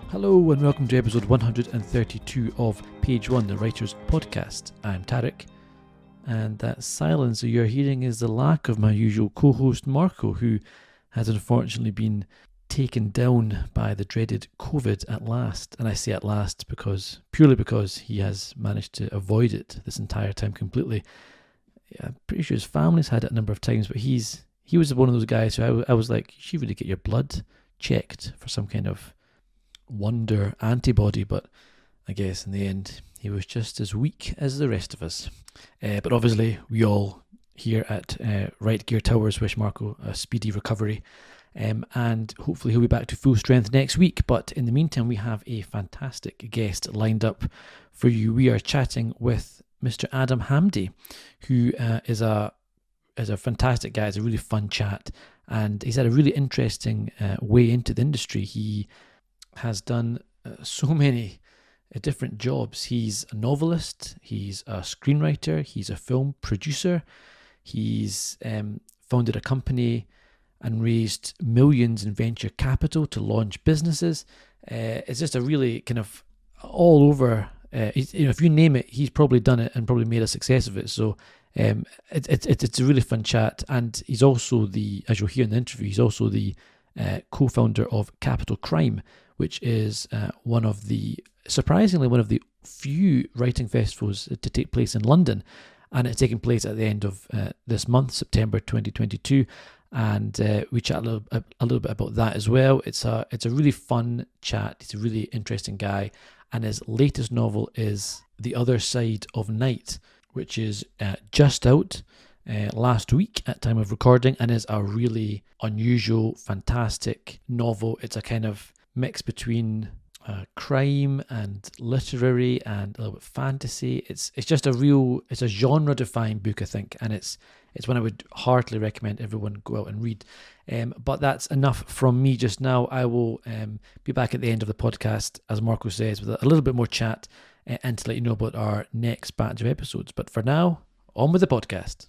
Hello and welcome to episode 132 of Page One, the Writer's Podcast. I'm Tarek, and that silence that you're hearing is the lack of my usual co-host Marco, who has unfortunately been taken down by the dreaded COVID at last. And I say at last purely because he has managed to avoid it this entire time completely. Yeah, I'm pretty sure his family's had it a number of times, but he was one of those guys who I was like, you should really get your blood checked for some kind of wonder antibody, but I guess in the end he was just as weak as the rest of us. But obviously we all here at Right Gear Towers wish Marco a speedy recovery, and hopefully he'll be back to full strength next week. But in the meantime, we have a fantastic guest lined up for you. We are chatting with Mr. Adam Hamdy, who is a fantastic guy. It's a really fun chat, and he's had a really interesting way into the industry. He has done so many different jobs. He's a novelist, he's a screenwriter, he's a film producer, he's founded a company and raised millions in venture capital to launch businesses. It's just a really kind of all over, if you name it, he's probably done it and probably made a success of it. So it's a really fun chat. And he's also as you'll hear in the interview, he's also the co-founder of Capital Crime, which is surprisingly one of the few writing festivals to take place in London, and it's taking place at the end of this month, September 2022, and we chat a little bit about that as well. It's a really fun chat. He's a really interesting guy, and his latest novel is The Other Side of Night, which is just out last week at time of recording, and is a really unusual, fantastic novel. It's a kind of mix between crime and literary and a little bit fantasy. It's just it's a genre-defying book, I think, and it's one I would heartily recommend everyone go out and read. But that's enough from me just now. I will be back at the end of the podcast, as Marco says, with a little bit more chat and to let you know about our next batch of episodes. But for now, on with the podcast.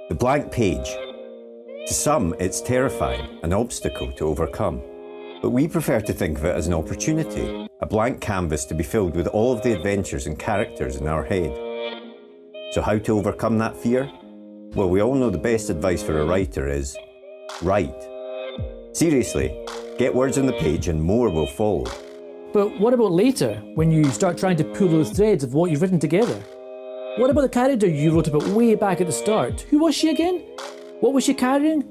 The blank page. To some, it's terrifying, an obstacle to overcome. But we prefer to think of it as an opportunity, a blank canvas to be filled with all of the adventures and characters in our head. So how to overcome that fear? Well, we all know the best advice for a writer is write. Seriously, get words on the page and more will follow. But what about later, when you start trying to pull those threads of what you've written together? What about the character you wrote about way back at the start? Who was she again? What was she carrying?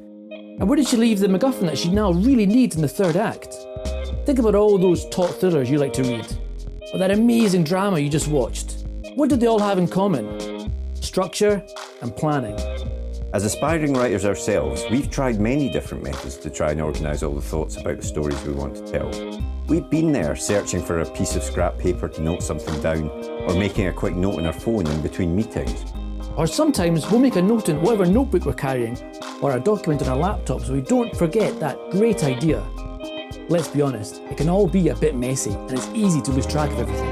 And where did she leave the MacGuffin that she now really needs in the third act? Think about all those top thrillers you like to read, or that amazing drama you just watched. What did they all have in common? Structure and planning. As aspiring writers ourselves, we've tried many different methods to try and organise all the thoughts about the stories we want to tell. We've been there searching for a piece of scrap paper to note something down, or making a quick note on our phone in between meetings. Or sometimes we'll make a note in whatever notebook we're carrying, or a document on our laptop so we don't forget that great idea. Let's be honest, it can all be a bit messy and it's easy to lose track of everything.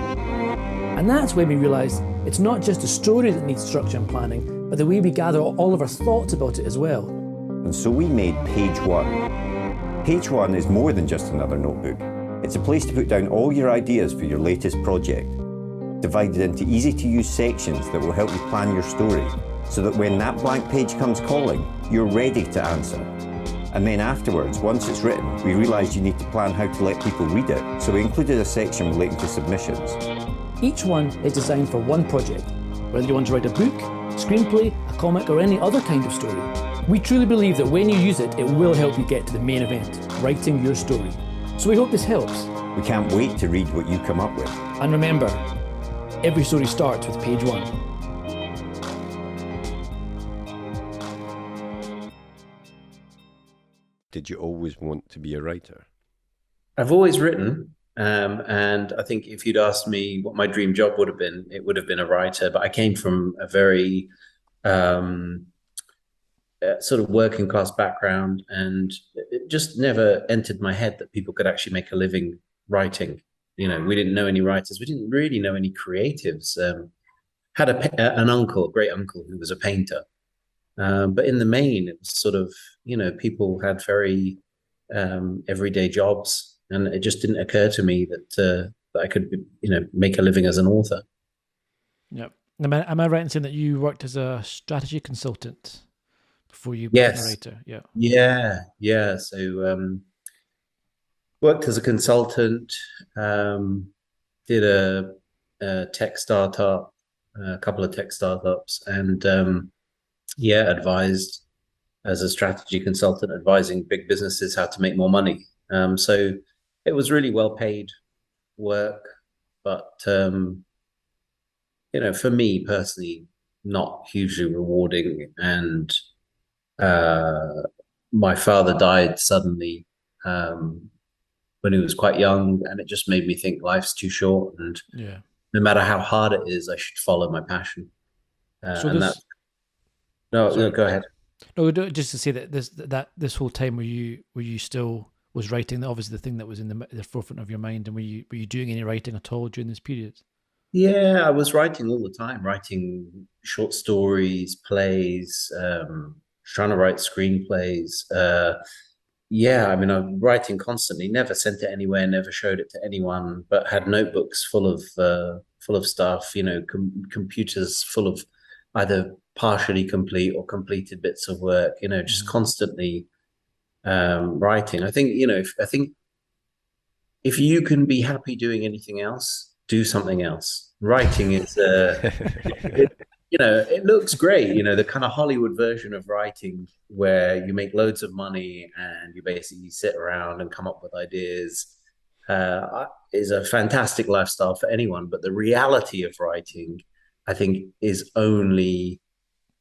And that's when we realised it's not just the story that needs structure and planning, but the way we gather all of our thoughts about it as well. And so we made Page One. Page One is more than just another notebook. It's a place to put down all your ideas for your latest project, divided into easy-to-use sections that will help you plan your story, so that when that blank page comes calling, you're ready to answer. And then afterwards, once it's written, we realised you need to plan how to let people read it, so we included a section relating to submissions. Each one is designed for one project, whether you want to write a book, screenplay, a comic, or any other kind of story. We truly believe that when you use it, it will help you get to the main event, writing your story. So we hope this helps. We can't wait to read what you come up with. And remember, every story starts with page one. Did you always want to be a writer? I've always written, and I think if you'd asked me what my dream job would have been, it would have been a writer. But I came from a very sort of working class background, and it just never entered my head that people could actually make a living writing. You know, we didn't know any writers. We didn't really know any creatives. Had an uncle, a great uncle, who was a painter. But in the main, it was sort of, you know, people had very everyday jobs, and it just didn't occur to me that I could, make a living as an author. Yep. Am I right in saying that you worked as a strategy consultant before you became a writer? Yeah. So worked as a consultant, did a tech startup, a couple of tech startups, and advised as a strategy consultant, advising big businesses how to make more money. So it was really well paid work, but for me personally, not hugely rewarding. And my father died suddenly when he was quite young, and it just made me think life's too short, and no matter how hard it is, I should follow my passion. No, go ahead. No, just to say that this whole time were you still was writing, obviously the thing that was in the forefront of your mind, and were you doing any writing at all during this period? Yeah, I was writing all the time, writing short stories, plays, trying to write screenplays. I mean, I'm writing constantly, never sent it anywhere, never showed it to anyone, but had notebooks full of stuff, computers full of either partially complete or completed bits of work, just constantly writing. I think if you can be happy doing anything else, do something else. Writing is, it looks great, the kind of Hollywood version of writing where you make loads of money and you basically sit around and come up with ideas, is a fantastic lifestyle for anyone. But the reality of writing, I think, is only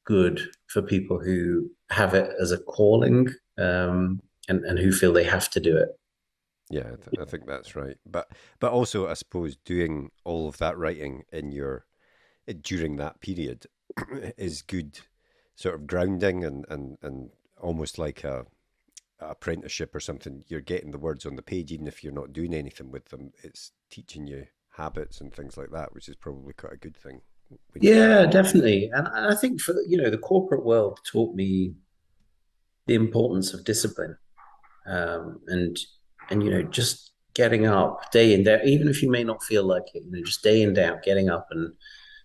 good for people who have it as a calling, and who feel they have to do it. Yeah, I think that's right. But also, I suppose, doing all of that writing during that period is good sort of grounding and almost like a apprenticeship or something. You're getting the words on the page, even if you're not doing anything with them. It's teaching you habits and things like that, which is probably quite a good thing. Yeah, definitely. And I think for the corporate world taught me the importance of discipline, and just getting up day in, day, even if you may not feel like it, just day in, day out, getting up and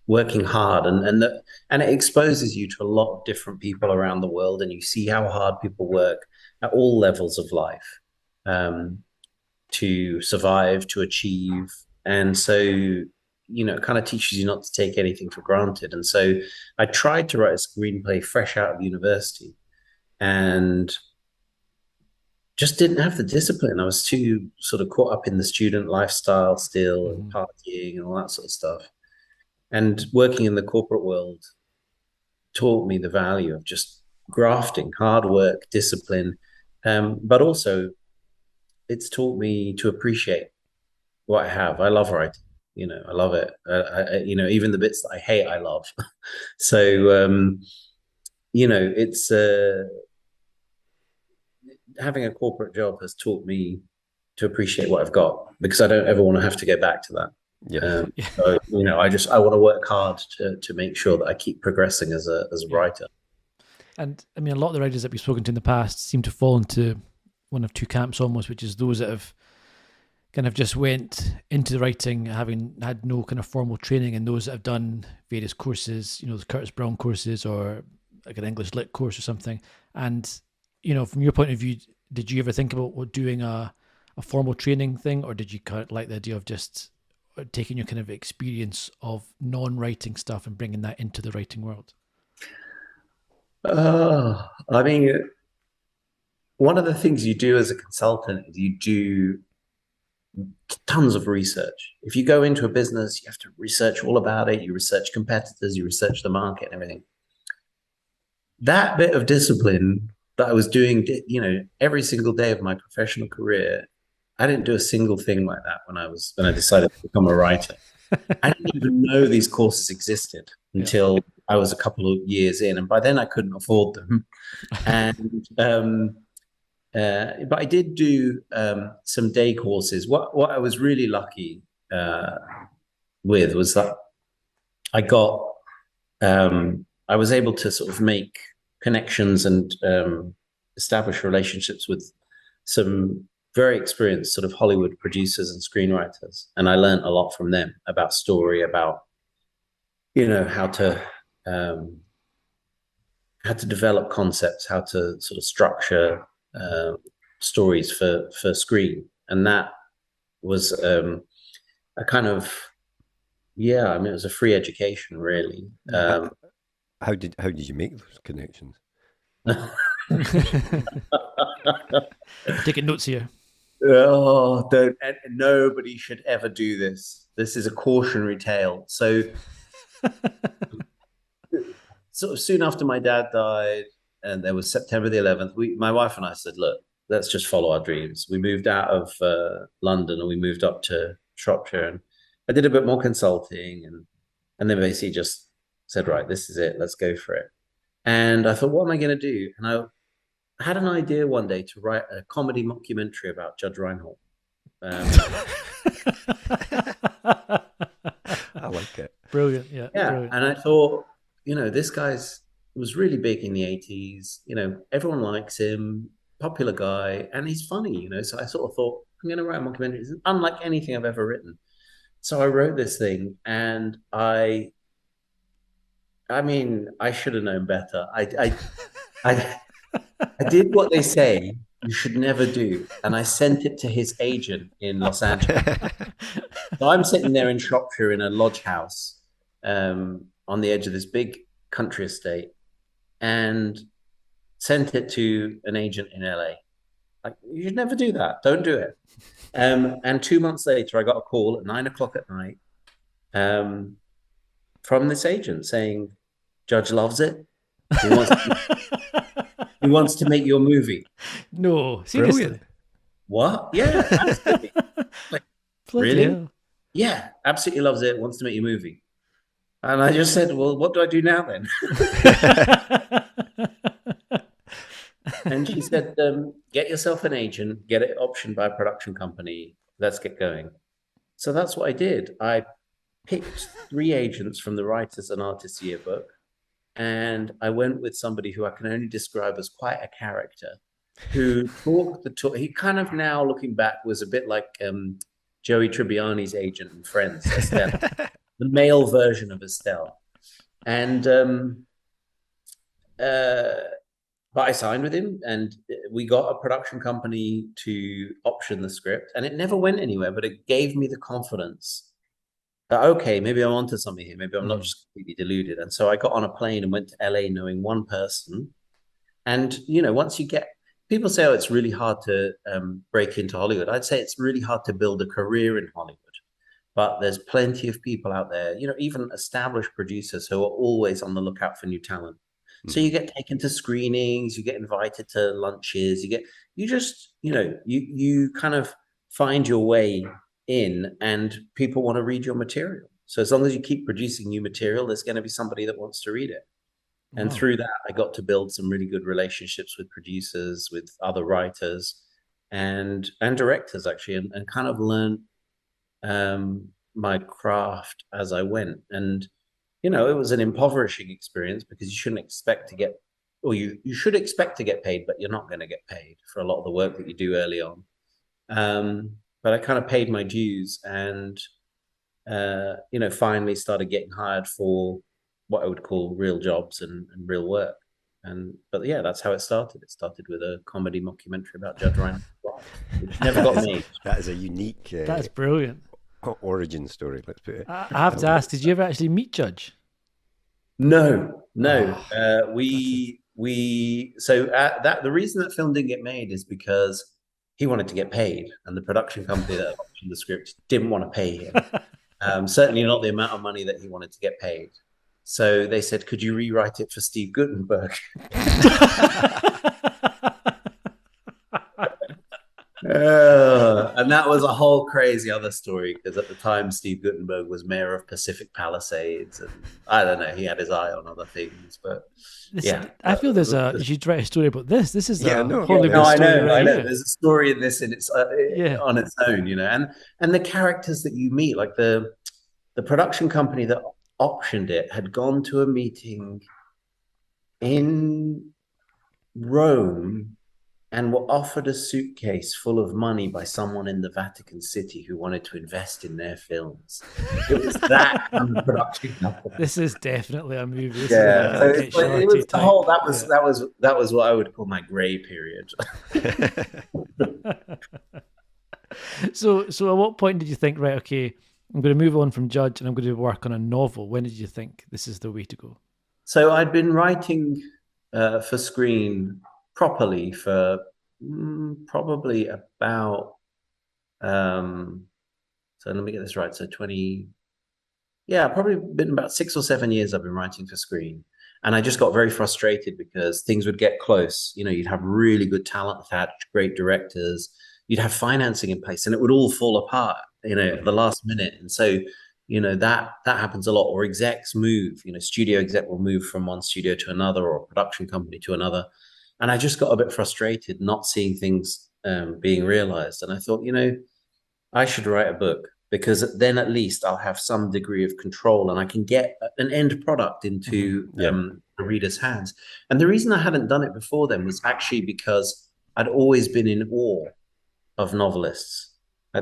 working hard, and it exposes you to a lot of different people around the world, and you see how hard people work at all levels of life, to survive, to achieve. And so, it kind of teaches you not to take anything for granted. And so I tried to write a screenplay fresh out of university and just didn't have the discipline. I was too sort of caught up in the student lifestyle still, and partying and all that sort of stuff. And working in the corporate world taught me the value of just grafting, hard work, discipline. But also it's taught me to appreciate what I have. I love writing, I love it. Even the bits that I hate, I love. So, it's, having a corporate job has taught me to appreciate what I've got, because I don't ever want to have to go back to that. So, I want to work hard to make sure that I keep progressing as a writer. And I mean, a lot of the writers that we've spoken to in the past seem to fall into one of two camps almost, which is those that have kind of just went into the writing having had no kind of formal training, and those that have done various courses, the Curtis Brown courses or like an English lit course or something. And from your point of view, did you ever think about doing a formal training thing, or did you kind of like the idea of just taking your kind of experience of non-writing stuff and bringing that into the writing world? I mean, one of the things you do as a consultant is you do tons of research. If you go into a business, you have to research all about it. You research competitors, you research the market and everything. That bit of discipline that I was doing, every single day of my professional career, I didn't do a single thing like that when I decided to become a writer. I didn't even know these courses existed until I was a couple of years in, and by then I couldn't afford them. And but I did do some day courses. What I was really lucky with was that I was able to sort of make connections and establish relationships with some very experienced sort of Hollywood producers and screenwriters, and I learned a lot from them about story, about how to develop concepts, how to sort of structure stories for screen, and that was a kind of it was a free education, really. How did you make those connections? Taking notes here. Oh, don't! Nobody should ever do this. This is a cautionary tale. So, sort of soon after my dad died, and there was September the 11th. My wife and I said, "Look, let's just follow our dreams." We moved out of London and we moved up to Shropshire, and I did a bit more consulting, and then basically just said, "Right, this is it. Let's go for it." And I thought, what am I going to do? And I had an idea one day to write a comedy mockumentary about Judge Reinhold. I like it. Brilliant, yeah. Brilliant. And I thought, this guy's was really big in the 80s. Everyone likes him, popular guy, and he's funny. So I sort of thought, I'm going to write a mockumentary. It's unlike anything I've ever written. So I wrote this thing, and I should have known better. I did what they say you should never do, and I sent it to his agent in Los Angeles. So I'm sitting there in Shropshire in a lodge house on the edge of this big country estate, and sent it to an agent in LA. Like, you should never do that. Don't do it. And 2 months later, I got a call at 9 o'clock at night from this agent saying, Judge loves it. He wants to make your movie. No, seriously. Brilliant. What? Yeah, absolutely. Like, really? Hell. Yeah, absolutely loves it. Wants to make your movie. And I just said, well, what do I do now then? And she said, get yourself an agent, get it optioned by a production company. Let's get going. So that's what I did. I picked 3 agents from the Writers and Artists Yearbook. And I went with somebody who I can only describe as quite a character, who talked the talk. He kind of, now looking back, was a bit like Joey Tribbiani's agent in Friends, Estelle, the male version of Estelle. And but I signed with him, and we got a production company to option the script, and it never went anywhere, but it gave me the confidence that, okay, maybe I'm onto something here. Maybe I'm not just completely deluded. And so I got on a plane and went to LA knowing one person. And, once you get, people say, oh, it's really hard to break into Hollywood. I'd say it's really hard to build a career in Hollywood. But there's plenty of people out there, even established producers who are always on the lookout for new talent. So you get taken to screenings, you get invited to lunches, you kind of find your way in, and people want to read your material. So as long as you keep producing new material, there's going to be somebody that wants to read it. Wow. And through that, I got to build some really good relationships with producers, with other writers and directors, actually, and kind of learn my craft as I went. And it was an impoverishing experience, because you shouldn't expect to get, or you should expect to get paid, but you're not going to get paid for a lot of the work that you do early on. But I kind of paid my dues, and finally started getting hired for what I would call real jobs and real work. But yeah, that's how it started. It started with a comedy mockumentary about Judge Reinhold, which never got made. That is a unique. That's brilliant. Origin story. Let's put it. I have to ask: did you ever actually meet Judge? No. The reason that film didn't get made is because he wanted to get paid, and the production company that optioned the script didn't want to pay him. Certainly not the amount of money that he wanted to get paid. So they said, "Could you rewrite it for Steve Guttenberg?" And that was a whole crazy other story, because at the time Steve Guttenberg was mayor of Pacific Palisades, and I don't know, he had his eye on other things, but I feel there's you should write a story about this. This is Hollywood story. I know. There's a story in this, and it's on its own, and the characters that you meet, like the production company that optioned it had gone to a meeting in Rome and were offered a suitcase full of money by someone in the Vatican City who wanted to invest in their films. It was that kind of production company. This is definitely a movie. This Yeah, is so like a Get it was Shorty the type. whole. Yeah. That was what I would call my grey period. So at what point did you think, right, okay, I'm going to move on from Judge and I'm going to work on a novel? When did you think this is the way to go? So I'd been writing for screen properly for probably about. So let me get this right. So probably been about 6 or 7 years I've been writing for screen. And I just got very frustrated because things would get close. You know, you'd have really good talent attached, great directors, you'd have financing in place, and it would all fall apart, you know, at the last minute. And so, you know, that happens a lot. Or execs move, you know, studio exec will move from one studio to another or a production company to another. And I just got a bit frustrated not seeing things being realized. And I thought, you know, I should write a book, because then at least I'll have some degree of control and I can get an end product into the reader's hands. And the reason I hadn't done it before then was actually because I'd always been in awe of novelists.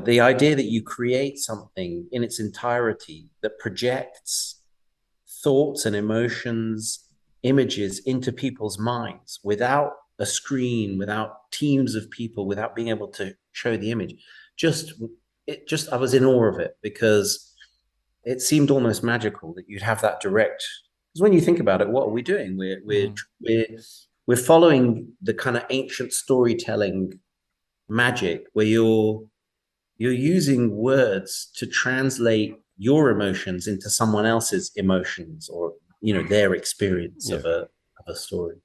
The idea that you create something in its entirety that projects thoughts and emotions, images into people's minds without a screen, without teams of people, without being able to show the image. I was in awe of it, because it seemed almost magical that you'd have that direct. Because when you think about it, what are we doing? We're following the kind of ancient storytelling magic where you're using words to translate your emotions into someone else's emotions, or, you know, their experience of a story.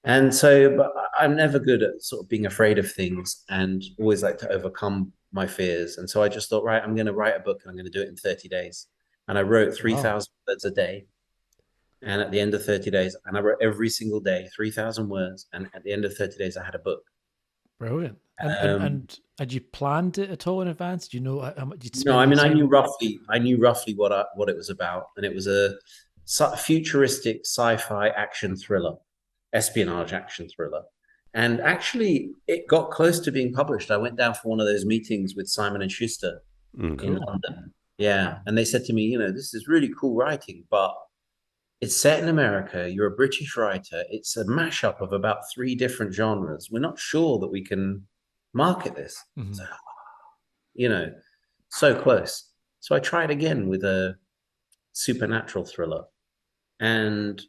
And so, but I'm never good at sort of being afraid of things, and always like to overcome my fears. And so I just thought, right, I'm going to write a book and I'm going to do it in 30 days. And I wrote 3,000 words a day. And at the end of 30 days, and I wrote every single day, 3,000 words. And at the end of 30 days, I had a book. Brilliant. And had you planned it at all in advance? Do you know how much you'd spend? No, I mean, I knew roughly what it was about. And it was a futuristic sci-fi action thriller, espionage action thriller. And actually, it got close to being published. I went down for one of those meetings with Simon and Schuster in London. Yeah. And they said to me, you know, this is really cool writing, but it's set in America. You're a British writer. It's a mashup of about 3 different genres. We're not sure that we can market this. So, you know, so close. So I tried again with a supernatural thriller. And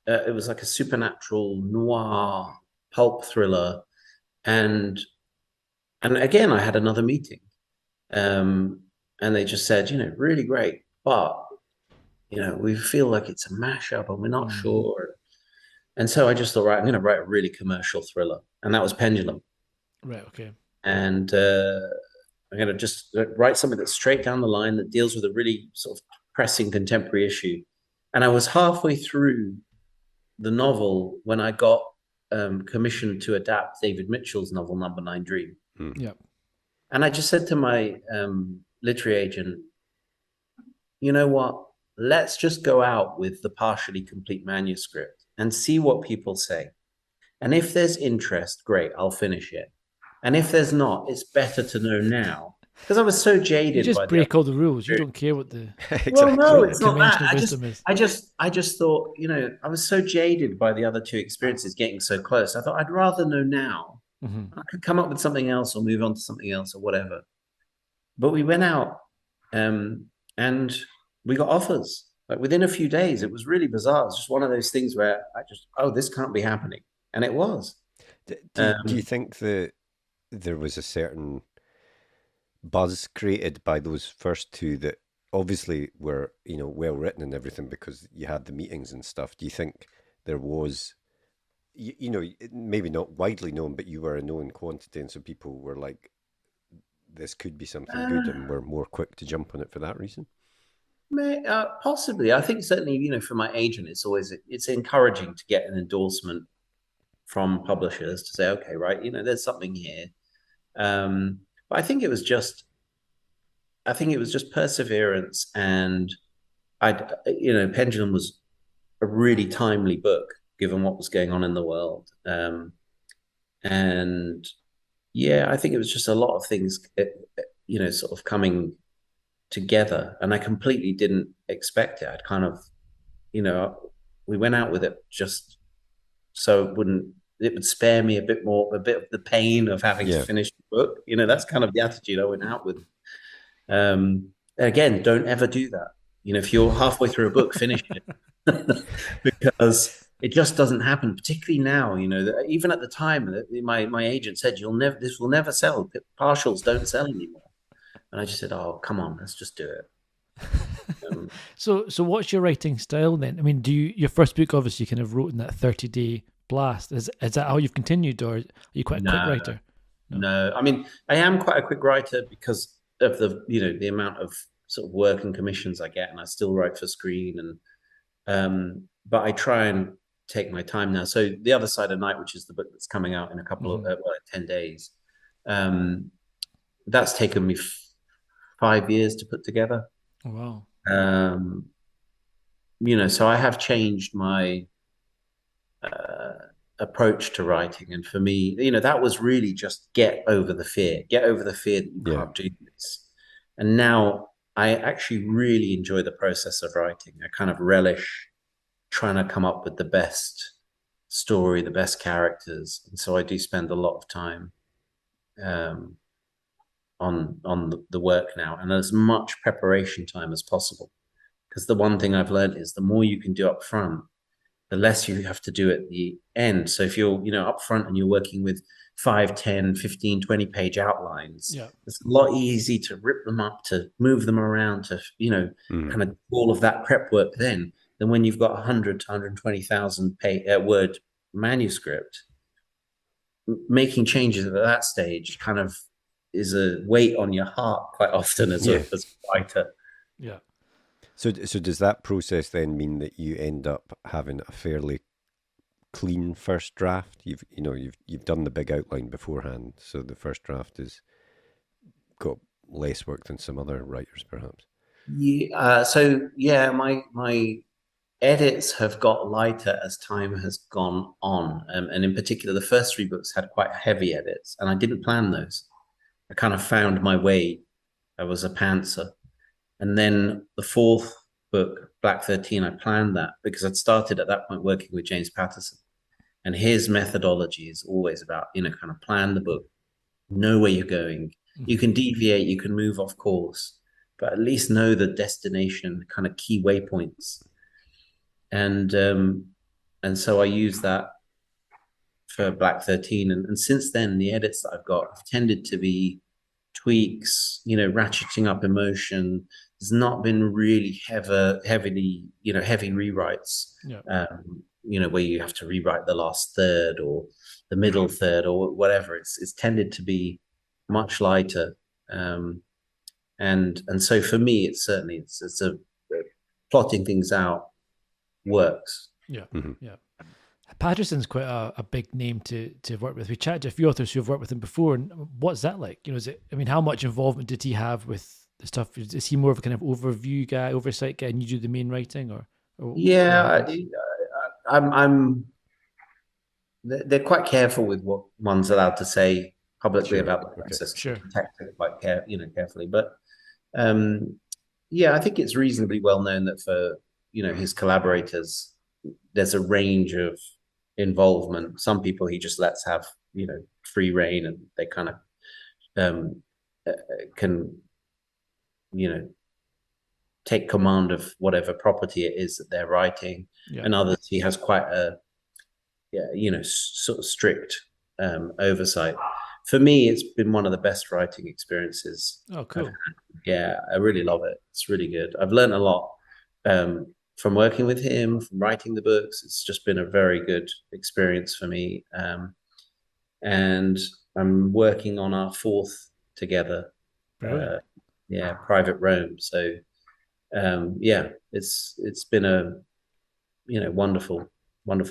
it was like a supernatural noir pulp thriller. And again, I had another meeting. And they just said, you know, really great, but, you know, we feel like it's a mashup and we're not sure. And so I just thought, right, I'm going to write a really commercial thriller. And that was Pendulum. Right, okay. And I'm going to just write something that's straight down the line, that deals with a really sort of pressing contemporary issue. And I was halfway through the novel when I got commissioned to adapt David Mitchell's novel, Number 9 Dream. Yep. And I just said to my literary agent, you know what? Let's just go out with the partially complete manuscript and see what people say. And if there's interest, great, I'll finish it. And if there's not, it's better to know now. Because I was so jaded. You just break all the rules. You don't care what the well, no, it's not that. wisdom is. I just thought, you know, I was so jaded by the other 2 experiences getting so close. I thought I'd rather know now. I could come up with something else or move on to something else or whatever. But we went out and we got offers. Like within a few days. It was really bizarre. It's just one of those things where I just, this can't be happening. And it was. Do you think that there was a certain buzz created by those first 2 that obviously were, you know, well written and everything because you had the meetings and stuff? Do you think there was, you know, maybe not widely known, but you were a known quantity, and so people were like, this could be something good, and we're more quick to jump on it for that reason? Possibly. I think certainly, you know, for my agent, it's encouraging to get an endorsement from publishers to say, okay, right, you know, there's something here. But I think it was just perseverance, and you know, Pendulum was a really timely book given what was going on in the world. And yeah, I think it was just a lot of things, sort of coming together, and I completely didn't expect it. I'd kind of, we went out with it just so it would spare me a bit of the pain of having to finish the book. That's kind of the attitude I went out with. Again, don't ever do that. If you're halfway through a book, finish it. Because it just doesn't happen, particularly now. Even at the time, my agent said, this will never sell. Partials don't sell anymore. And I just said, oh, come on, let's just do it. So what's your writing style then? I mean, your first book obviously kind of wrote in that 30-day blast. Is that how you've continued, or are you quite a quick writer? No, I mean, I am quite a quick writer because of the amount of sort of work and commissions I get, and I still write for Screen, and but I try and take my time now. So The Other Side of Night, which is the book that's coming out in a couple of 10 days, that's taken me 5 years to put together. Oh, wow. So I have changed my approach to writing, and for me, that was really just get over the fear that you can't do this. And now I actually really enjoy the process of writing. I kind of relish trying to come up with the best story, the best characters, and so I do spend a lot of time on the work now, and as much preparation time as possible, because the one thing I've learned is the more you can do up front, the less you have to do at the end. So if you're up front and you're working with 5, 10, 15, 20 page outlines, it's a lot easy to rip them up, to move them around, to kind of all of that prep work then than when you've got 100 to 120,000 word manuscript. Making changes at that stage kind of is a weight on your heart quite often as a writer. Yeah. So does that process then mean that you end up having a fairly clean first draft? You've done the big outline beforehand, so the first draft has got less work than some other writers, perhaps. Yeah. My edits have got lighter as time has gone on, and in particular, the first 3 books had quite heavy edits, and I didn't plan those. I kind of found my way. I was a pantser. And then the 4th book, Black 13, I planned that because I'd started at that point working with James Patterson. And his methodology is always about, kind of plan the book, know where you're going. You can deviate, you can move off course, but at least know the destination, kind of key waypoints. And so I use that for Black 13. And since then, the edits that I've got have tended to be tweaks, ratcheting up emotion. There's not been really heavy rewrites, where you have to rewrite the last third or the middle third or whatever. It's tended to be much lighter. And so for me, it's a plotting things out works. Yeah. Mm-hmm. Yeah. Patterson's quite a big name to work with. We chatted to a few authors who have worked with him before, and what's that like? How much involvement did he have with the stuff? Is he more of a kind of overview guy, oversight guy, and you do the main writing, or yeah, they're quite careful with what one's allowed to say publicly about the process. Sure. Protect it quite carefully, but I think it's reasonably well known that for his collaborators, there's a range of involvement. Some people he just lets have free reign, and they kind of can take command of whatever property it is that they're writing. And others he has quite a sort of strict oversight. For me, it's been one of the best writing experiences. Oh, cool. I really love it. It's really good. I've learned a lot from working with him, from writing the books. It's just been a very good experience for me. And I'm working on our 4th together. Private Rome. So it's been a wonderful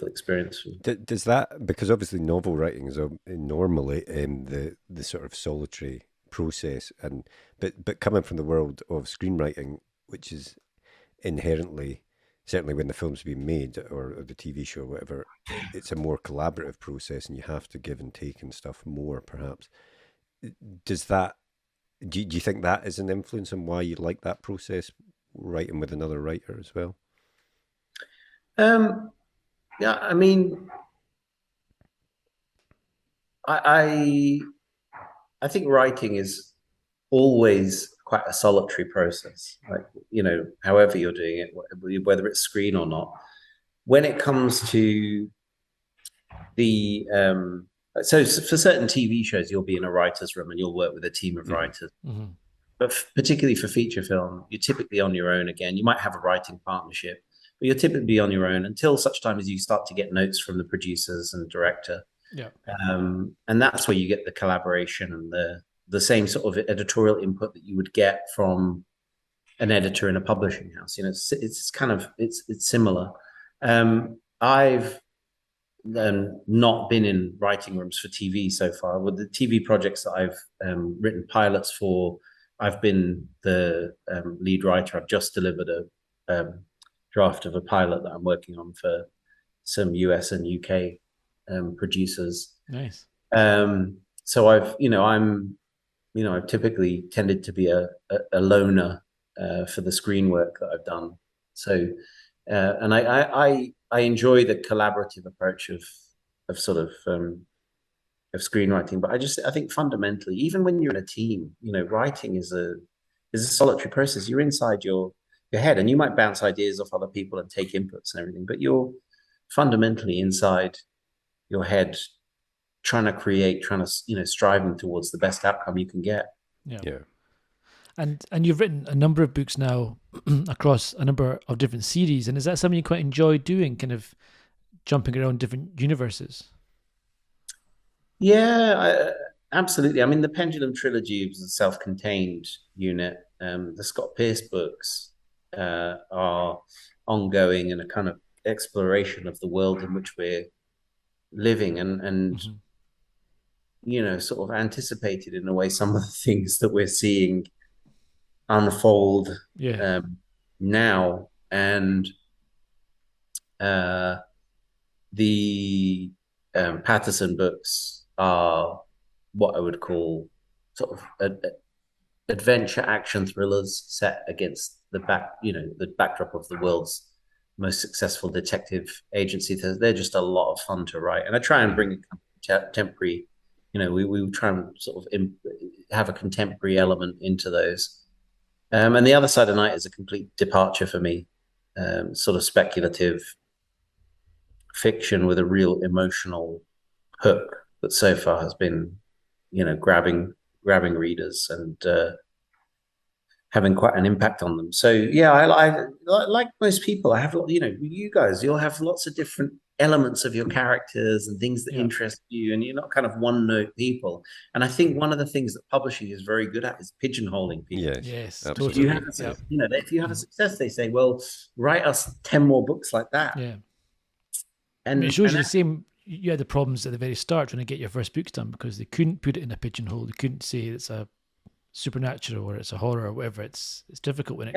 experience. Does that, because obviously novel writing is normally the sort of solitary process, but coming from the world of screenwriting, which is inherently certainly when the film's being made or the TV show or whatever, it's a more collaborative process and you have to give and take and stuff more, perhaps. Does that, do you think that is an influence on why you like that process, writing with another writer as well? Yeah, I mean, I think writing is always quite a solitary process. Like, however you're doing it, whether it's screen or not. When it comes to the so for certain TV shows, you'll be in a writer's room and you'll work with a team of writers. Mm-hmm. But particularly for feature film, you're typically on your own again. You might have a writing partnership, but you're typically on your own until such time as you start to get notes from the producers and director. Yeah. And that's where you get the collaboration and the same sort of editorial input that you would get from an editor in a publishing house. It's kind of it's similar. I've not been in writing rooms for TV so far. With the TV projects that I've written pilots for, I've been the lead writer. I've just delivered a draft of a pilot that I'm working on for some US and UK producers. Nice. So I've typically tended to be a loner for the screen work that I've done. So, and I enjoy the collaborative approach of screenwriting. But I think fundamentally, even when you're in a team, writing is a solitary process. You're inside your head, and you might bounce ideas off other people and take inputs and everything, but you're fundamentally inside your head, trying to striving towards the best outcome you can get. Yeah. And you've written a number of books now across a number of different series, and is that something you quite enjoy doing, kind of jumping around different universes? Yeah, absolutely. I mean, the Pendulum trilogy was a self-contained unit. The Scott Pearce books are ongoing and a kind of exploration of the world in which we're living, and sort of anticipated in a way some of the things that we're seeing unfold now. And the Patterson books are what I would call sort of adventure action thrillers set against the backdrop of the world's most successful detective agency. They're just a lot of fun to write, and I try and bring a contemporary. We try and sort of have a contemporary element into those. And The Other Side of Night is a complete departure for me, sort of speculative fiction with a real emotional hook that so far has been, grabbing readers and having quite an impact on them. So yeah, I like most people, I have, you guys, you'll have lots of different elements of your characters and things that interest you, and you're not kind of one-note people. And I think one of the things that publishing is very good at is pigeonholing people. Yes, absolutely. If you have a success, they say, well, write us 10 more books like that. Yeah. And it shows you the same. You had the problems at the very start trying to get your first books done because they couldn't put it in a pigeonhole. They couldn't say it's a supernatural or it's a horror or whatever. It's difficult when it.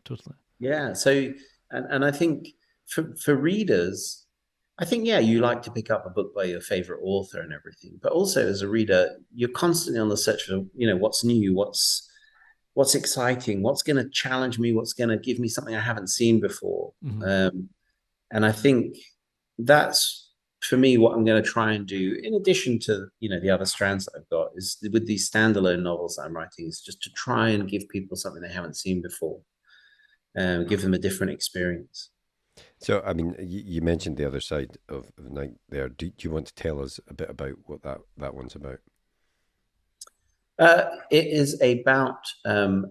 Totally. Yeah. So, and I think for readers, I think, you like to pick up a book by your favorite author and everything, but also as a reader, you're constantly on the search for, what's new, what's exciting, what's going to challenge me, what's going to give me something I haven't seen before. Mm-hmm. And I think that's, for me, what I'm going to try and do, in addition to, the other strands that I've got, is with these standalone novels that I'm writing, is just to try and give people something they haven't seen before, give them a different experience. So, I mean, you mentioned The Other Side of Night there. Do you want to tell us a bit about what that one's about? It is about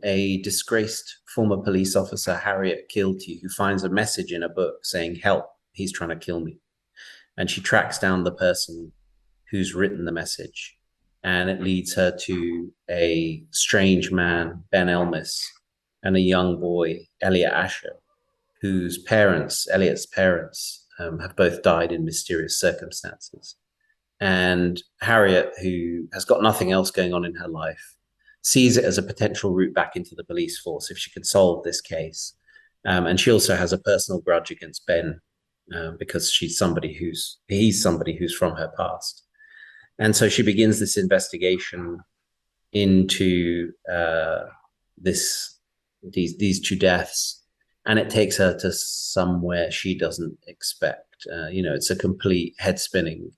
a disgraced former police officer, Harriet Kilty, who finds a message in a book saying, "Help, he's trying to kill me." And she tracks down the person who's written the message. And it leads her to a strange man, Ben Elmis, and a young boy, Elliot Asher, whose parents, Elliot's parents, have both died in mysterious circumstances. And Harriet, who has got nothing else going on in her life, sees it as a potential route back into the police force if she can solve this case. And she also has a personal grudge against Ben because he's somebody who's from her past. And so she begins this investigation into these two deaths, and it takes her to somewhere she doesn't expect. It's a complete head spinning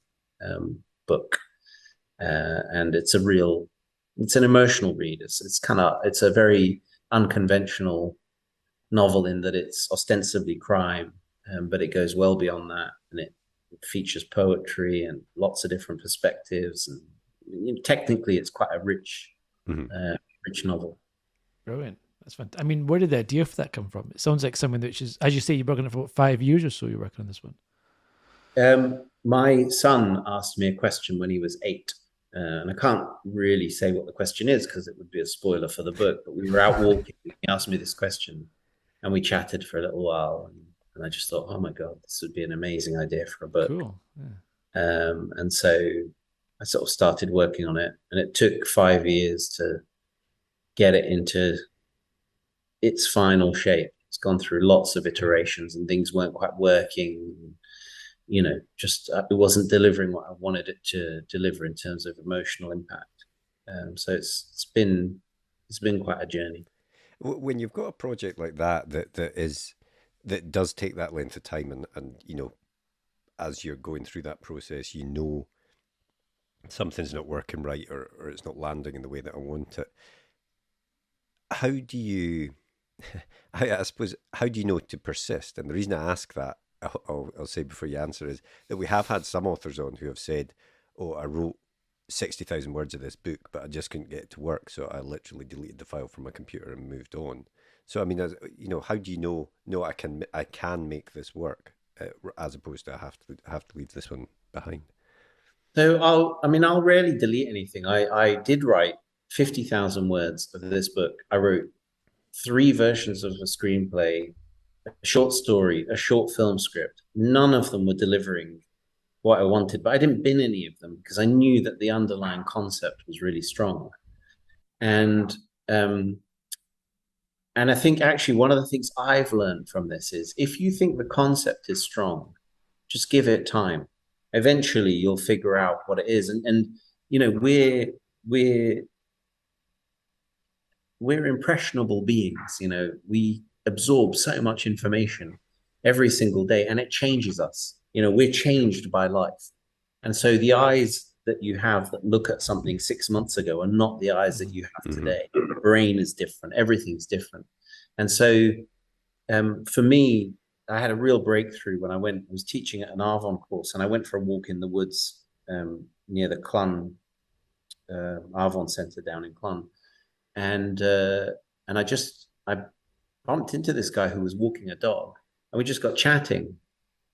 book, and it's an emotional read. It's a very unconventional novel in that it's ostensibly crime, but it goes well beyond that, and it features poetry and lots of different perspectives, and technically it's quite a rich novel. Brilliant. That's fantastic. I mean, where did the idea for that come from? It sounds like something which is, as you say, you're working on it for what, 5 years or so. You're working on this one. My son asked me a question when he was 8, and I can't really say what the question is because it would be a spoiler for the book. But we were out walking. He asked me this question, and we chatted for a little while. And I just thought, oh my God, this would be an amazing idea for a book. Cool. Yeah. And so I sort of started working on it, and it took 5 years to get it into its final shape. It's gone through lots of iterations, and things weren't quite working. It wasn't delivering what I wanted it to deliver in terms of emotional impact. So it's been quite a journey. When you've got a project like that that does take that length of time, and as you're going through that process, something's not working right, or it's not landing in the way that I want it. How do you, I suppose, how do you know to persist? And the reason I ask that, I'll say before you answer, is that we have had some authors on who have said, oh, I wrote 60,000 words of this book, but I just couldn't get it to work, so I literally deleted the file from my computer and moved on. So I mean, how do you know? No, I can make this work, as opposed to I have to leave this one behind. So I'll rarely delete anything. I did write 50,000 words of this book. I wrote 3 versions of a screenplay, a short story, a short film script. None of them were delivering what I wanted, but I didn't bin any of them because I knew that the underlying concept was really strong. And I think actually one of the things I've learned from this is if you think the concept is strong, just give it time. Eventually you'll figure out what it is. And we're impressionable beings. We absorb so much information every single day, and it changes us. We're changed by life. And so the eyes that you have that look at something 6 months ago are not the eyes that you have today. The brain is different. Everything's different. And so for me, I had a real breakthrough when I was teaching at an Arvon course, and I went for a walk in the woods near the Clun Arvon Centre down in Clun. And I bumped into this guy who was walking a dog, and we just got chatting.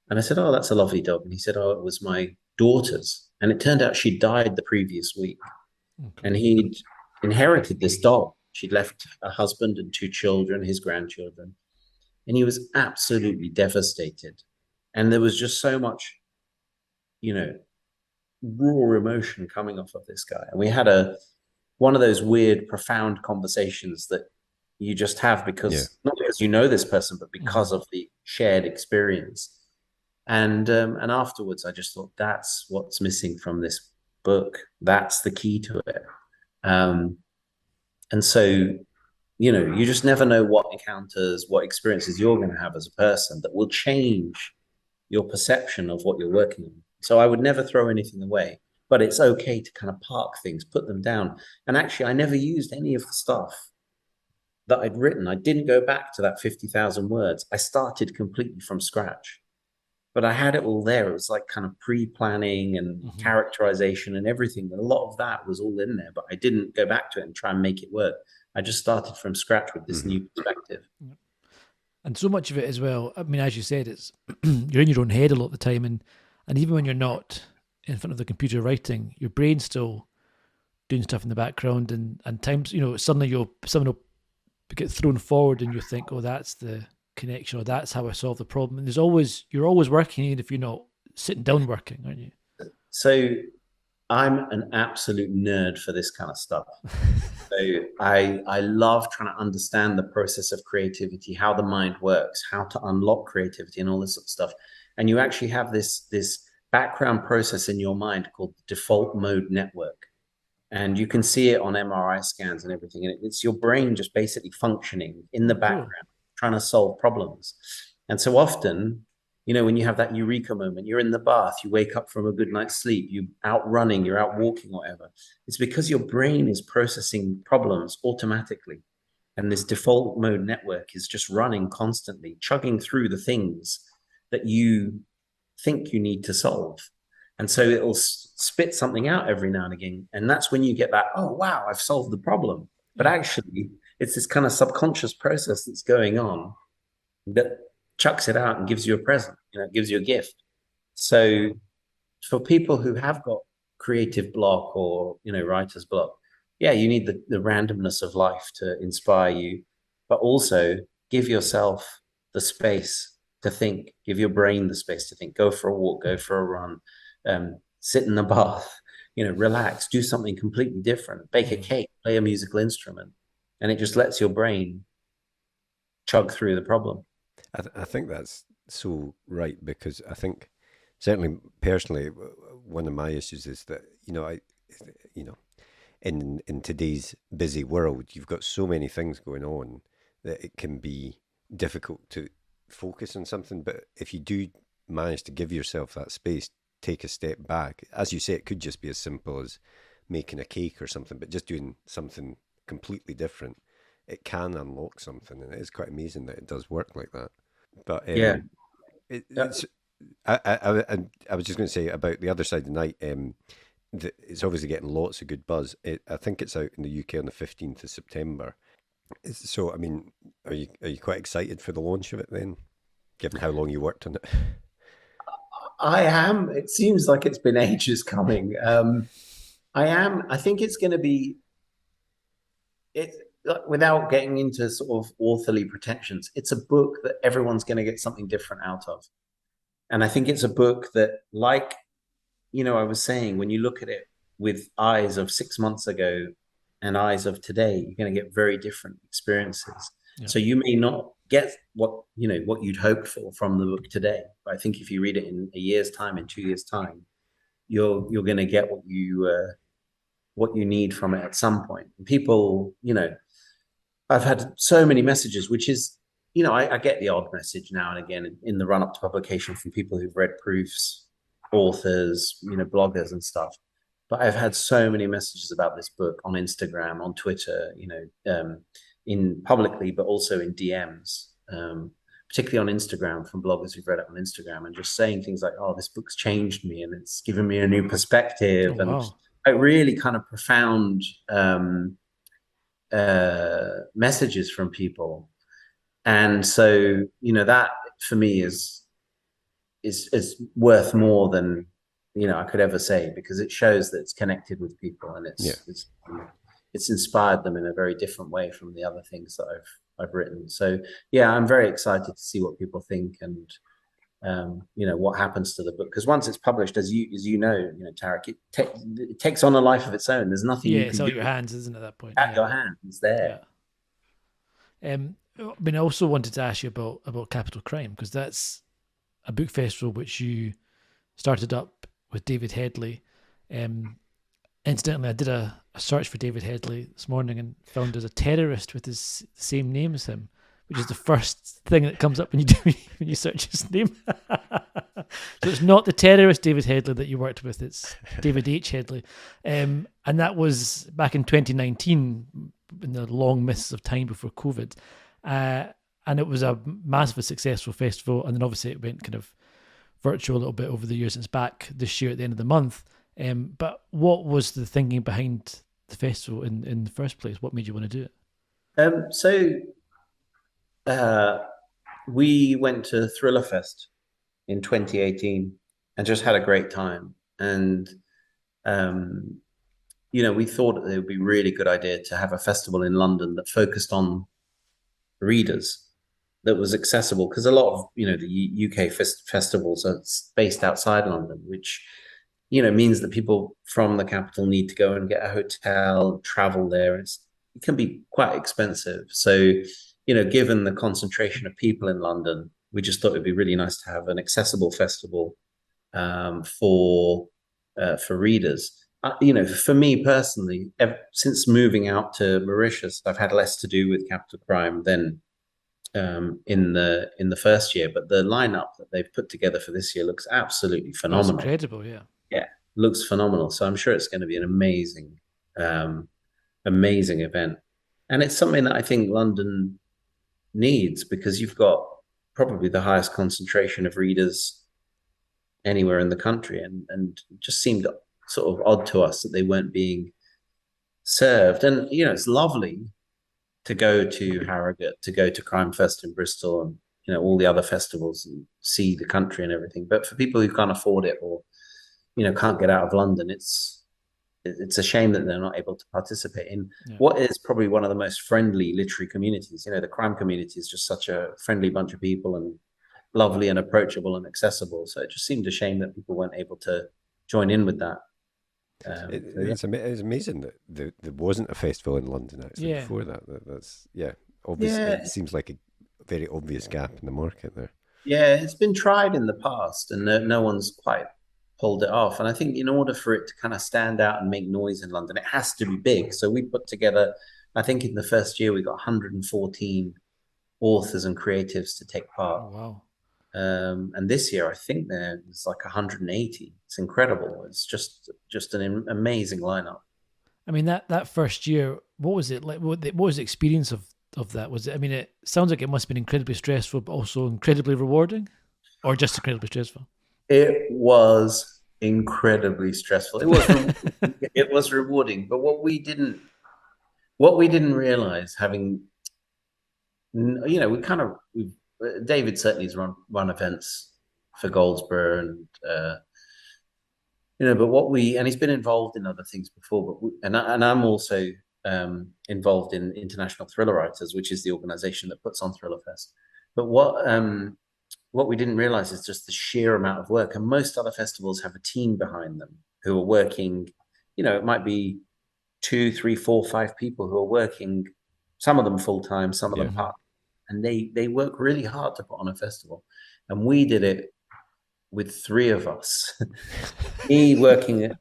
And I said, oh, that's a lovely dog. And he said, oh, it was my daughter's. And it turned out she died the previous week. Okay. And he'd inherited this dog. She'd left a husband and 2 children, his grandchildren. And he was absolutely devastated. And there was just so much, raw emotion coming off of this guy. And we had one of those weird, profound conversations that you just have not because you know this person, but because of the shared experience. And afterwards, I just thought, that's what's missing from this book. That's the key to it. And so, you just never know what encounters, what experiences you're going to have as a person that will change your perception of what you're working on. So I would never throw anything away, but it's okay to kind of park things, put them down. And actually, I never used any of the stuff that I'd written. I didn't go back to that 50,000 words. I started completely from scratch. But I had it all there. It was like kind of pre-planning and characterization and everything. A lot of that was all in there, but I didn't go back to it and try and make it work. I just started from scratch with this new perspective. And so much of it as well, I mean, as you said, it's you're in your own head a lot of the time. And even when you're not in front of the computer writing, your brain's still doing stuff in the background. And times, suddenly someone will get thrown forward and you think, oh, that's the connection, or that's how I solve the problem. And you're always working, even if you're not sitting down working, aren't you? So I'm an absolute nerd for this kind of stuff. So So I love trying to understand the process of creativity, how the mind works, how to unlock creativity, and all this sort of stuff. And you actually have this background process in your mind called the default mode network. And you can see it on MRI scans and everything. And it's your brain just basically functioning in the background, trying to solve problems. And so often, you know, when you have that eureka moment, you're in the bath, you wake up from a good night's sleep, you're out running, you're out walking, whatever. It's because your brain is processing problems automatically. And this default mode network is just running constantly, chugging through the things that you think you need to solve. And so it'll spit something out every now and again. And that's when you get that, oh, wow, I've solved the problem. But actually, it's this kind of subconscious process that's going on that chucks it out and gives you a present, you know, gives you a gift. So for people who have got creative block or, you know, writer's block, yeah, you need the randomness of life to inspire you, but also give yourself the space to think, give your brain the space to think, go for a walk, go for a run, sit in the bath, you know, relax, do something completely different, bake a cake, play a musical instrument, and it just lets your brain chug through the problem. I think that's so right, because I think certainly personally, one of my issues is that, in today's busy world, you've got so many things going on that it can be difficult to focus on something. But if you do manage to give yourself that space, take a step back, as you say, it could just be as simple as making a cake or something, but just doing something completely different, it can unlock something, and it is quite amazing that it does work like that. But it's I was just going to say about The Other Side of the Night. It's obviously getting lots of good buzz. I think it's out in the UK on the 15th of September. So, I mean, are you quite excited for the launch of it then, given how long you worked on it? I am. It seems like it's been ages coming. I am. I think it's going to be. Without getting into sort of authorly pretensions, it's a book that everyone's going to get something different out of. And I think it's a book that, like, you know, I was saying, when you look at it with eyes of 6 months ago and eyes of today, you're going to get very different experiences. Yeah. So you may not get what you'd hoped for from the book today. But I think if you read it in a year's time, in 2 years' time, you're going to get what you need from it at some point. And people, you know, I've had so many messages, which is, you know, I get the odd message now and again in the run up to publication from people who've read proofs, authors, you know, bloggers and stuff. But I've had so many messages about this book on Instagram, on Twitter, you know, in publicly, but also in DMs, particularly on Instagram, from bloggers who've read it on Instagram and just saying things like, oh, this book's changed me and it's given me a new perspective. Oh, wow. And a really kind of profound messages from people. And so, you know, that for me is worth more than, you know, I could ever say, because it shows that it's connected with people and it's inspired them in a very different way from the other things that I've written. So yeah, I'm very excited to see what people think and you know, what happens to the book, because once it's published, as you know, Tarek, it takes on a life of its own. There's nothing you can it's do. out your hands, isn't it, at that point? At your hands there. Yeah. I mean, I also wanted to ask you about Capital Crime, because that's a book festival which you started up with David Headley. Incidentally, I did a search for David Headley this morning and found there's a terrorist with the same name as him, which is the first thing that comes up when you search his name. So it's not the terrorist David Headley that you worked with, it's David H. Headley. And that was back in 2019, in the long mists of time before COVID. And it was a massively successful festival. And then obviously it went kind of virtual a little bit over the years. It's back this year at the end of the month. But what was the thinking behind the festival in the first place? What made you want to do it? We went to Thriller Fest in 2018 and just had a great time. And, you know, we thought it would be a really good idea to have a festival in London that focused on readers, that was accessible, because a lot of, you know, the UK festivals are based outside London, which, you know, means that people from the capital need to go and get a hotel, travel there. It's, can be quite expensive. So, given the concentration of people in London, we just thought it'd be really nice to have an accessible festival for readers. For me personally, since moving out to Mauritius, I've had less to do with capital crime than in the first year. But the lineup that they've put together for this year looks absolutely phenomenal. That's incredible, yeah. Yeah, looks phenomenal. So I'm sure it's going to be an amazing event, and it's something that I think London needs, because you've got probably the highest concentration of readers anywhere in the country, and it just seemed sort of odd to us that they weren't being served. And it's lovely to go to Harrogate, to go to Crime Fest in Bristol, and all the other festivals, and see the country and everything. But for people who can't afford it, or can't get out of London, it's a shame that they're not able to participate in what is probably one of the most friendly literary communities. The crime community is just such a friendly bunch of people, and lovely and approachable and accessible. So it just seemed a shame that people weren't able to join in with that. It's amazing that there wasn't a festival in London actually before that. That's obviously it seems like a very obvious gap in the market there. Yeah, it's been tried in the past, and no one's quite pulled it off. And I think in order for it to kind of stand out and make noise in London, it has to be big. So we put together, I think in the first year, we got 114 authors and creatives to take part. Oh, wow. And this year, I think there's like 180. It's incredible. It's just an amazing lineup. I mean, that first year, what was it like? What was the experience of that? Was it? I mean, it sounds like it must have been incredibly stressful, but also incredibly rewarding, or just incredibly stressful. It was incredibly stressful. It was rewarding, but what we didn't realize, having David certainly has run events for Goldsborough, and but he's been involved in other things before. But I'm also involved in International Thriller Writers, which is the organization that puts on Thriller Fest. But what we didn't realize is just the sheer amount of work. And most other festivals have a team behind them who are working. It might be 2, 3, 4, 5 people who are working. Some of them full time, some of them part. And they work really hard to put on a festival. And we did it with 3 of us. Me working,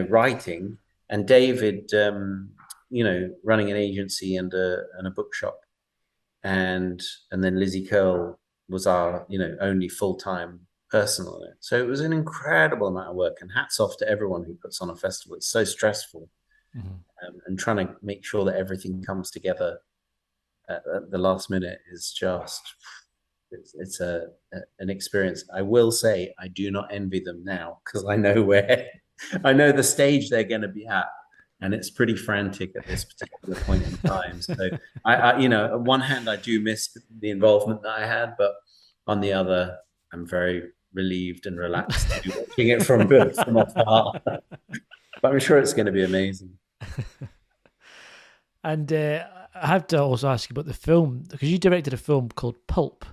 writing, and David, running an agency and a bookshop, and then Lizzie Curl was our, only full-time person on it. So it was an incredible amount of work, and hats off to everyone who puts on a festival. It's so stressful, and trying to make sure that everything comes together at the last minute is just, it's an experience. I will say I do not envy them now, because I know the stage they're going to be at, and it's pretty frantic at this particular point in time. So I on one hand, I do miss the involvement that I had, but on the other, I'm very relieved and relaxed to be watching it from afar. But I'm sure it's going to be amazing. And I have to also ask you about the film, because you directed a film called Pulp.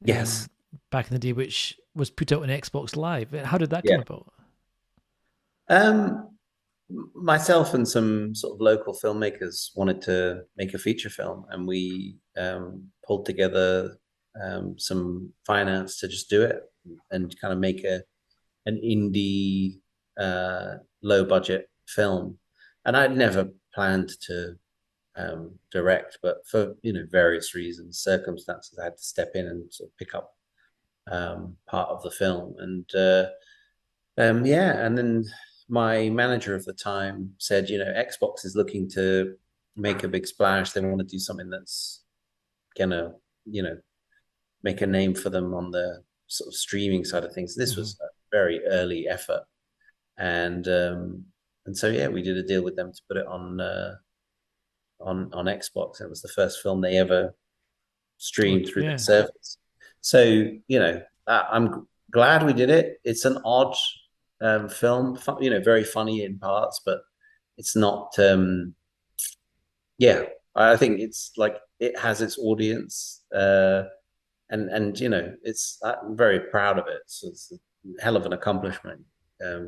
Yes. Back in the day, which was put out on Xbox Live. How did that come about? Myself and some sort of local filmmakers wanted to make a feature film, and we pulled together some finance to just do it and kind of make an indie low budget film. And I'd never planned to direct, but for various reasons, circumstances, I had to step in and sort of pick up part of the film. And and then my manager of the time said, Xbox is looking to make a big splash. They want to do something that's gonna, make a name for them on the sort of streaming side of things. This was a very early effort, and so we did a deal with them to put it on Xbox. It was the first film they ever streamed through their service. So I'm glad we did it. It's an odd film, very funny in parts, but it's not. I think it's like it has its audience, and I'm very proud of it. So it's a hell of an accomplishment,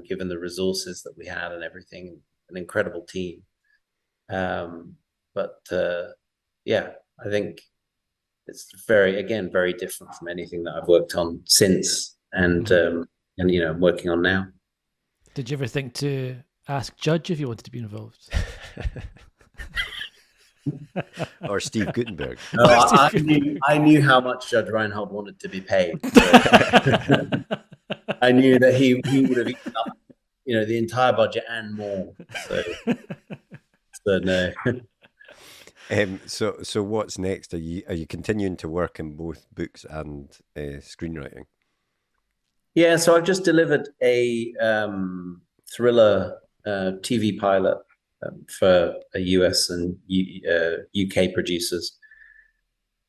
given the resources that we had and everything. An incredible team. But yeah, I think it's very different from anything that I've worked on since, and I'm working on now. Did you ever think to ask Judge if you wanted to be involved? Or Steve Gutenberg? No, I knew how much Judge Reinhold wanted to be paid. I knew that he would have eaten up, the entire budget and more. So no. So what's next? Are you continuing to work in both books and screenwriting? Yeah, so I've just delivered a thriller TV pilot for a US and UK producers.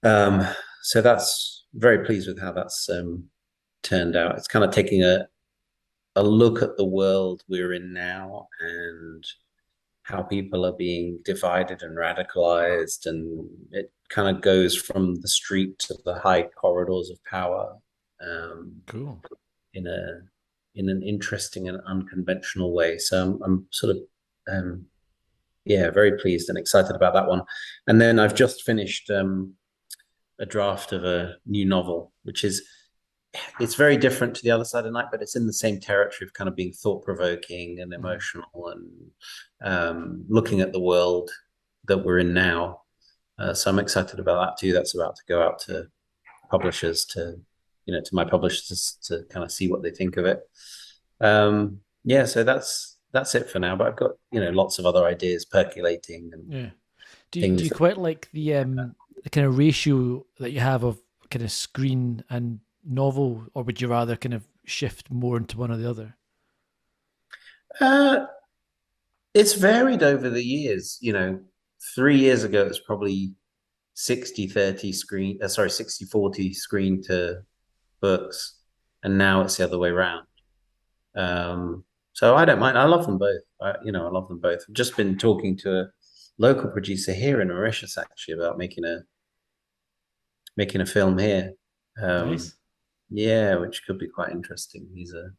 So that's very pleased with how that's turned out. It's kind of taking a look at the world we're in now and how people are being divided and radicalized, and it kind of goes from the street to the high corridors of power. Cool. In an interesting and unconventional way. So I'm sort of very pleased and excited about that one. And then I've just finished a draft of a new novel, which it's very different to The Other Side of Night, but it's in the same territory of kind of being thought-provoking and emotional and looking at the world that we're in now. So I'm excited about that too. That's about to go out to publishers, to my publishers, to kind of see what they think of it. So that's it for now. But I've got lots of other ideas percolating. And do you quite like the kind of ratio that you have of kind of screen and novel, or would you rather kind of shift more into one or the other? It's varied over the years. 3 years ago it was probably 60-40 screen to books, and now it's the other way around. So I don't mind. I love them both. I love them both. I've just been talking to a local producer here in Mauritius actually about making a film here. Nice. Yeah, which could be quite interesting. He's a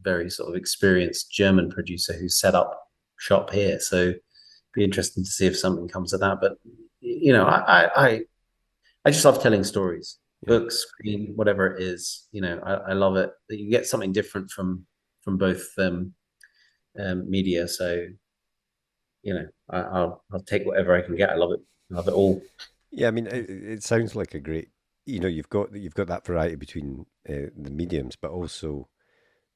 very sort of experienced German producer who set up shop here, so it'd be interesting to see if something comes of that. But I just love telling stories. Books, screen, whatever it is, I love it that you get something different from both media. So I'll take whatever I can get. I love it all. Yeah, I mean, it sounds like a great. You've got that variety between the mediums, but also,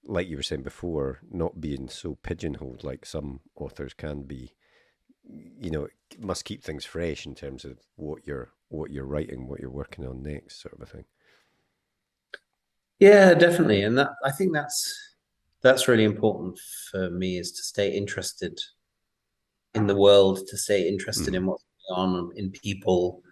like you were saying before, not being so pigeonholed like some authors can be. It must keep things fresh in terms of what you're writing, what you're working on next, sort of a thing. Yeah, definitely, and I think that's really important for me, is to stay interested in the world, to stay interested in what's going on in people,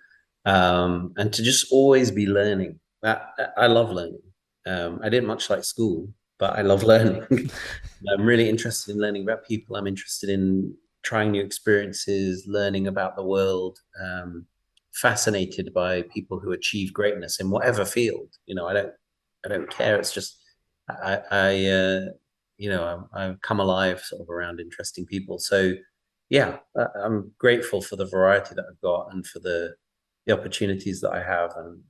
and to just always be learning. I love learning. I didn't much like school, but I love learning. I'm really interested in learning about people. I'm interested in trying new experiences, learning about the world, fascinated by people who achieve greatness in whatever field. I don't care. It's just I come alive sort of around interesting people. So yeah, I'm grateful for the variety that I've got and for the opportunities that I have, and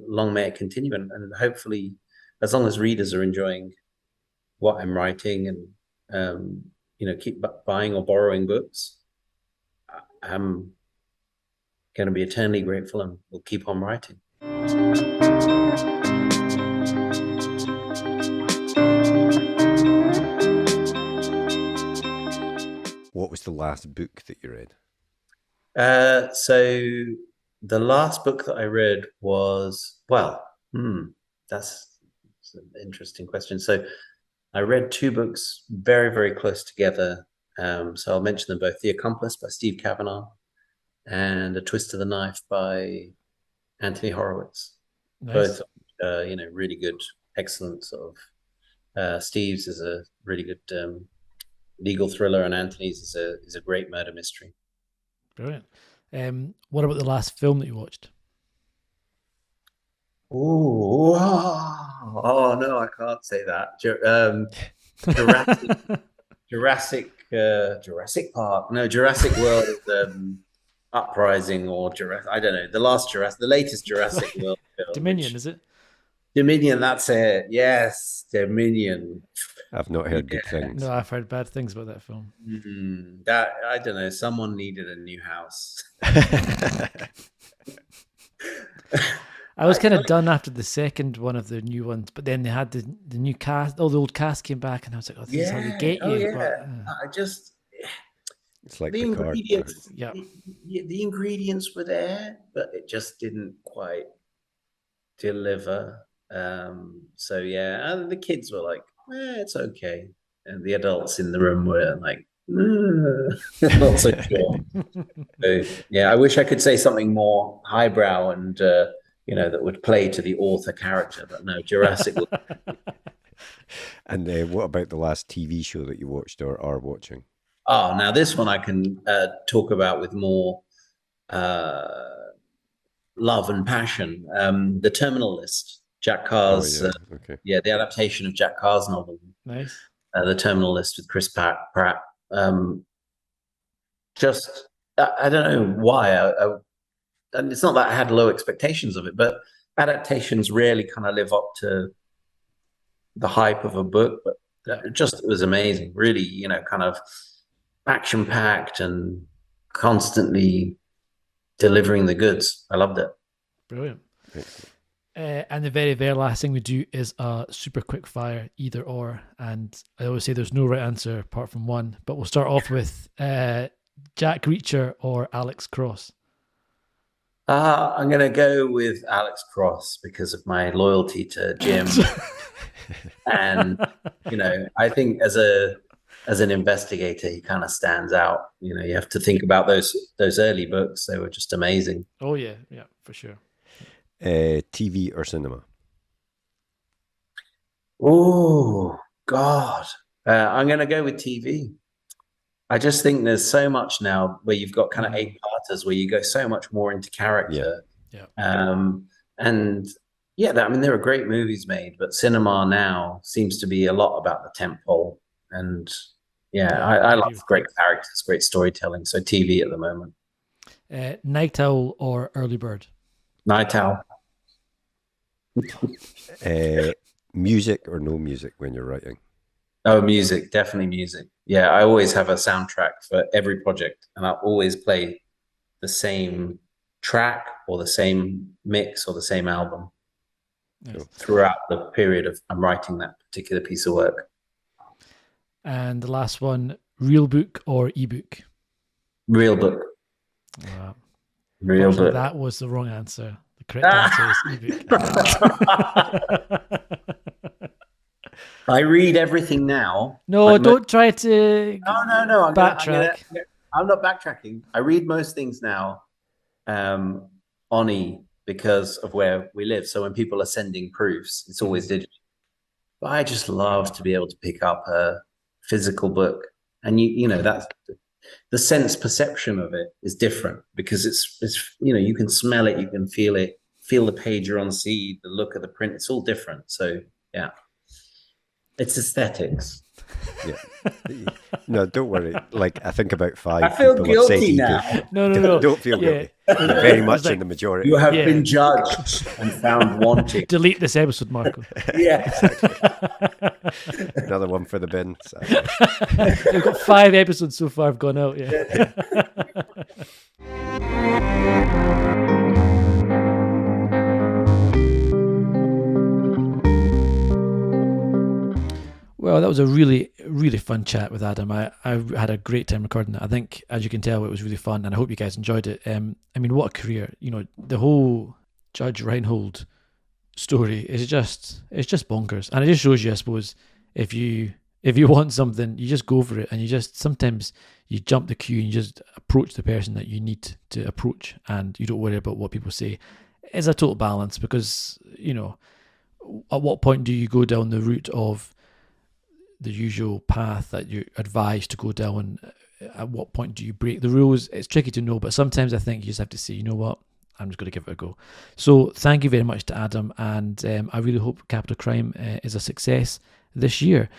long may it continue, and hopefully, as long as readers are enjoying what I'm writing and keep buying or borrowing books, I'm going to be eternally grateful, and we'll keep on writing. What was the last book that you read? So the last book that I read was, that's an interesting question. So I read two books very, very close together. So I'll mention them both: The Accomplice by Steve Kavanaugh and A Twist of the Knife by Anthony Horowitz. Nice. Both, really good, excellent sort of. Steve's is a really good legal thriller, and Anthony's is a great murder mystery. Brilliant. What about the last film that you watched? Oh no, I can't say that. Jurassic Jurassic Park. No, Jurassic World Uprising or Jurassic. I don't know. The latest Jurassic World film. Dominion, is it? Dominion. That's it. Yes, Dominion. I've not heard good things. No, I've heard bad things about that film. That I don't know. Someone needed a new house. I was kind of done after the second one of the new ones, but then they had the new cast. All the old cast came back, and I was like, "Oh, this is how they get you." Yeah. But, It's like the Picard. ingredients. Yeah. The ingredients were there, but it just didn't quite deliver. So yeah, and the kids were like, "It's okay," and the adults in the room were like, not so sure. So, yeah, I wish I could say something more highbrow and that would play to the author character, but no, Jurassic. And what about the last TV show that you watched or are watching? Oh, now this one I can talk about with more love and passion. The Terminal List, Jack Carr's, the adaptation of Jack Carr's novel. Nice. The Terminal List with Chris Pratt. Just, I don't know why. And it's not that I had low expectations of it, but adaptations rarely kind of live up to the hype of a book. But it was amazing. Really, kind of action-packed and constantly delivering the goods. I loved it. Brilliant. And the very, very last thing we do is a super quick fire, either or. And I always say there's no right answer apart from one. But we'll start off with Jack Reacher or Alex Cross. I'm going to go with Alex Cross because of my loyalty to Jim. And, I think as an investigator, he kind of stands out. You have to think about those early books. They were just amazing. Oh, yeah, for sure. TV or cinema? Oh, God. I'm going to go with TV. I just think there's so much now where you've got kind of 8-parters where you go so much more into character. Yeah. And yeah, there are great movies made, but cinema now seems to be a lot about the tentpole. And I love great characters, great storytelling. So TV at the moment. Night Owl or Early Bird? Night Owl. Music or no music when you're writing? Oh, music, definitely music. Yeah, I always have a soundtrack for every project, and I always play the same track or the same mix or the same album throughout the period of I'm writing that particular piece of work. And the last one, real book or ebook? Real book. Real book. That was the wrong answer. The correct answer is ebook. I read everything now. No, don't try to No. backtrack. I'm not backtracking. I read most things now on E because of where we live. So when people are sending proofs, it's always digital. But I just love to be able to pick up a physical book. And that's the sense perception of it is different because it's you can smell it, you can feel it, feel the page you're on, see the look of the print. It's all different. So yeah. It's aesthetics. Yeah. No, don't worry. Like, I think about 5 I feel people have said guilty now. No. Don't feel guilty. You're very much in the majority. You have been judged and found wanting. Delete this episode, Marco. Yeah. Another one for the bin. So. We've got 5 episodes so far have gone out. Yeah. Well, that was a really, really fun chat with Adam. I had a great time recording it. I think, as you can tell, it was really fun, and I hope you guys enjoyed it. What a career! The whole Judge Reinhold story is just bonkers, and it just shows you, I suppose, if you want something, you just go for it, and sometimes you jump the queue and you just approach the person that you need to approach, and you don't worry about what people say. It's a total balance because at what point do you go down the route of the usual path that you're advised to go down? At what point do you break the rules? It's tricky to know, but sometimes I think you just have to say, you know what, I'm just going to give it a go. So thank you very much to Adam, and I really hope Capital Crime is a success this year.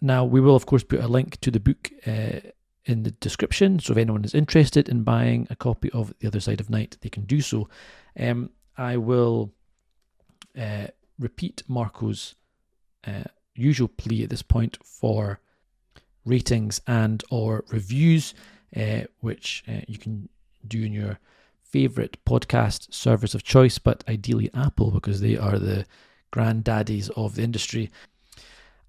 Now, we will, of course, put a link to the book in the description, so if anyone is interested in buying a copy of The Other Side of Night, they can do so. I will repeat Marco's usual plea at this point for ratings and or reviews, which you can do in your favourite podcast service of choice, but ideally Apple, because they are the granddaddies of the industry.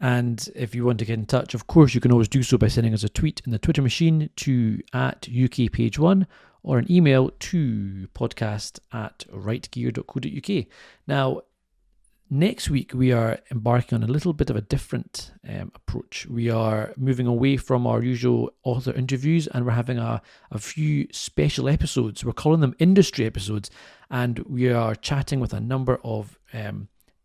And if you want to get in touch, of course, you can always do so by sending us a tweet in the Twitter machine to @UKPage1 or an email to podcast@rightgear.co.uk. Now, next week, we are embarking on a little bit of a different approach. We are moving away from our usual author interviews, and we're having a few special episodes. We're calling them industry episodes, and we are chatting with a number of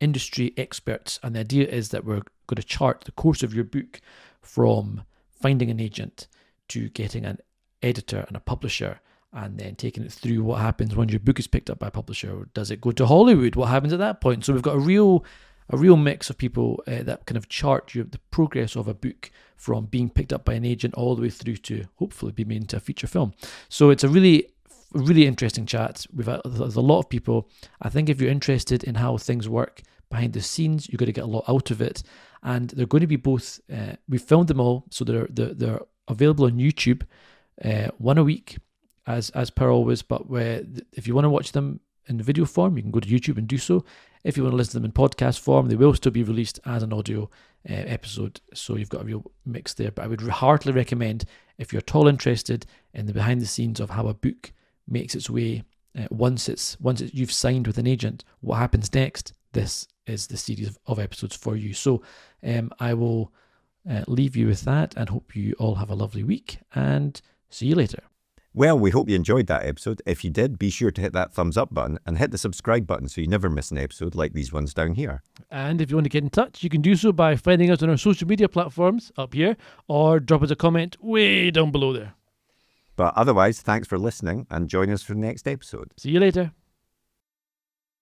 industry experts. And the idea is that we're going to chart the course of your book from finding an agent to getting an editor and a publisher, and then taking it through what happens when your book is picked up by a publisher. Does it go to Hollywood? What happens at that point? So we've got a real mix of people that kind of chart the progress of a book from being picked up by an agent all the way through to hopefully be made into a feature film. So it's a really interesting chat. There's a lot of people. I think if you're interested in how things work behind the scenes, you're going to get a lot out of it. And they're going to be both. We filmed them all, so they're available on YouTube, one a week, as per always. But if you want to watch them in video form, you can go to YouTube and do so. If you want to listen to them in podcast form, they will still be released as an audio episode. So you've got a real mix there. But I would heartily recommend, if you're at all interested in the behind the scenes of how a book makes its way, once you've signed with an agent, what happens next, this is the series of episodes for you. So I will leave you with that and hope you all have a lovely week, and see you later. Well, we hope you enjoyed that episode. If you did, be sure to hit that thumbs up button and hit the subscribe button so you never miss an episode like these ones down here. And if you want to get in touch, you can do so by finding us on our social media platforms up here, or drop us a comment way down below there. But otherwise, thanks for listening, and join us for the next episode. See you later.